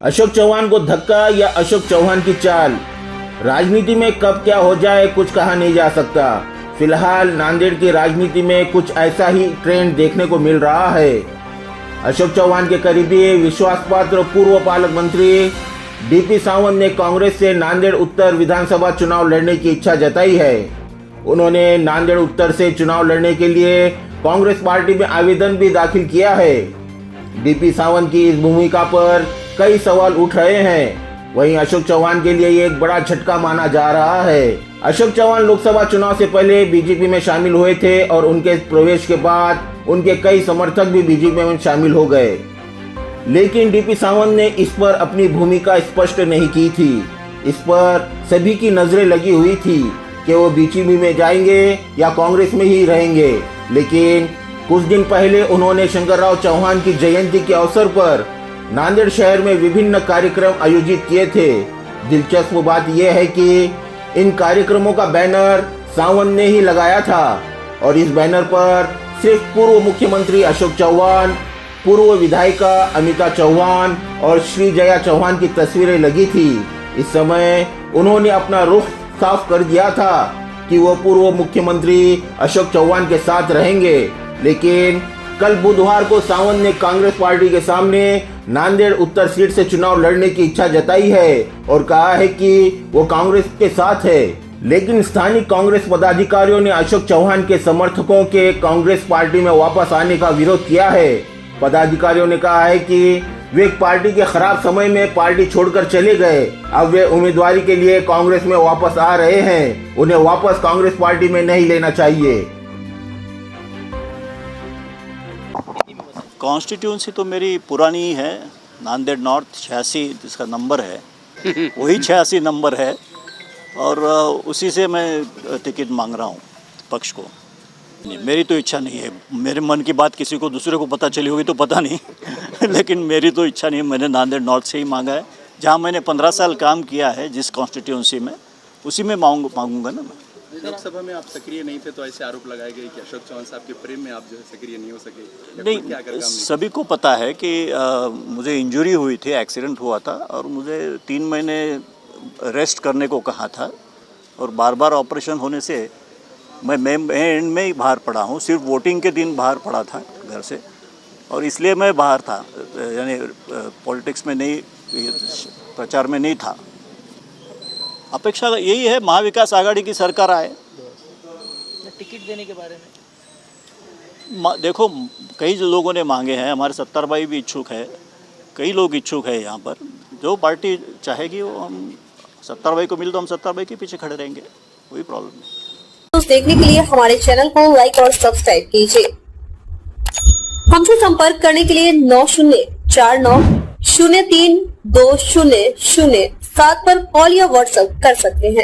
अशोक चौहान को धक्का या अशोक चौहान की चाल? राजनीति में कब क्या हो जाए कुछ कहा नहीं जा सकता। फिलहाल नांदेड़ की राजनीति में कुछ ऐसा ही ट्रेंड देखने को मिल रहा है। अशोक चौहान के करीबी विश्वासपात्र पूर्व पालक मंत्री डीपी सावंत ने कांग्रेस से नांदेड़ उत्तर विधानसभा चुनाव लड़ने की इच्छा जताई है। उन्होंने नांदेड़ उत्तर से चुनाव लड़ने के लिए कांग्रेस पार्टी में आवेदन भी दाखिल किया है। डीपी सावंत की इस भूमिका पर कई सवाल उठ रहे हैं। वहीं अशोक चौहान के लिए ये एक बड़ा झटका माना जा रहा है। अशोक चौहान लोकसभा चुनाव से पहले बीजेपी में शामिल हुए थे और उनके प्रवेश के बाद उनके कई समर्थक भी बीजेपी में शामिल हो गए, लेकिन डीपी सावंत ने इस पर अपनी भूमिका स्पष्ट नहीं की थी। इस पर सभी की नजरें लगी हुई थी कि वो बीजेपी में जाएंगे या कांग्रेस में ही रहेंगे। लेकिन कुछ दिन पहले उन्होंने शंकरराव चौहान की जयंती के अवसर पर नांदेड़ शहर में विभिन्न कार्यक्रम आयोजित किए थे। दिलचस्प बात यह है कि इन कार्यक्रमों का बैनर सावंत ने ही लगाया था और इस बैनर पर सिर्फ पूर्व मुख्यमंत्री अशोक चौहान, पूर्व विधायिका अमिता चौहान और श्री जया चौहान की तस्वीरें लगी थी। इस समय उन्होंने अपना रुख साफ कर दिया था कि वो पूर्व मुख्यमंत्री अशोक चौहान के साथ रहेंगे। लेकिन कल बुधवार को सावंत ने कांग्रेस पार्टी के सामने नांदेड़ उत्तर सीट से चुनाव लड़ने की इच्छा जताई है और कहा है कि वो कांग्रेस के साथ है। लेकिन स्थानीय कांग्रेस पदाधिकारियों ने अशोक चौहान के समर्थकों के कांग्रेस पार्टी में वापस आने का विरोध किया है। पदाधिकारियों ने कहा है कि वे पार्टी के खराब समय में पार्टी छोड़कर चले गए, अब वे उम्मीदवारी के लिए कांग्रेस में वापस आ रहे हैं। उन्हें वापस कांग्रेस पार्टी में नहीं लेना चाहिए। कॉन्स्टिट्यूंसी तो मेरी पुरानी ही है, नांदेड़ नॉर्थ 86 जिसका नंबर है वही 86 नंबर है और उसी से मैं टिकट मांग रहा हूँ पक्ष को। मेरी तो इच्छा नहीं है, मेरे मन की बात किसी को दूसरे को पता चली होगी तो पता नहीं लेकिन मेरी तो इच्छा नहीं है। मैंने नांदेड़ नॉर्थ से ही मांगा है, जहाँ मैंने 15 साल काम किया है जिस कॉन्स्टिट्यूंसी में, उसी में मांगूंगा ना मैं। लोकसभा में आप सक्रिय नहीं थे तो ऐसे आरोप लगाए गए कि अशोक चौहान साहब के प्रेम में आप जो है सक्रिय नहीं हो सके। नहीं, सभी को पता है कि मुझे इंजरी हुई थी, एक्सीडेंट हुआ था और मुझे 3 महीने रेस्ट करने को कहा था और बार बार ऑपरेशन होने से मैं एंड में ही बाहर पड़ा हूँ। सिर्फ वोटिंग के दिन बाहर पड़ा था घर से और इसलिए मैं बाहर था, यानी पॉलिटिक्स में नहीं, प्रचार में नहीं था। अपेक्षा यही है महाविकास आघाड़ी की सरकार आए। टिकट देने के बारे में देखो कई लोगों ने मांगे हैं, हमारे सत्तर भाई भी इच्छुक है, कई लोग इच्छुक है यहाँ पर। जो पार्टी चाहेगी वो हम सत्तर भाई को मिल तो हम सत्तर भाई के पीछे खड़े रहेंगे, कोई प्रॉब्लम नहीं। देखने के लिए हमारे चैनल को लाइक और सब्सक्राइब कीजिए। हमसे संपर्क करने के लिए 9049032007 पर कॉल या व्हाट्सएप कर सकते हैं।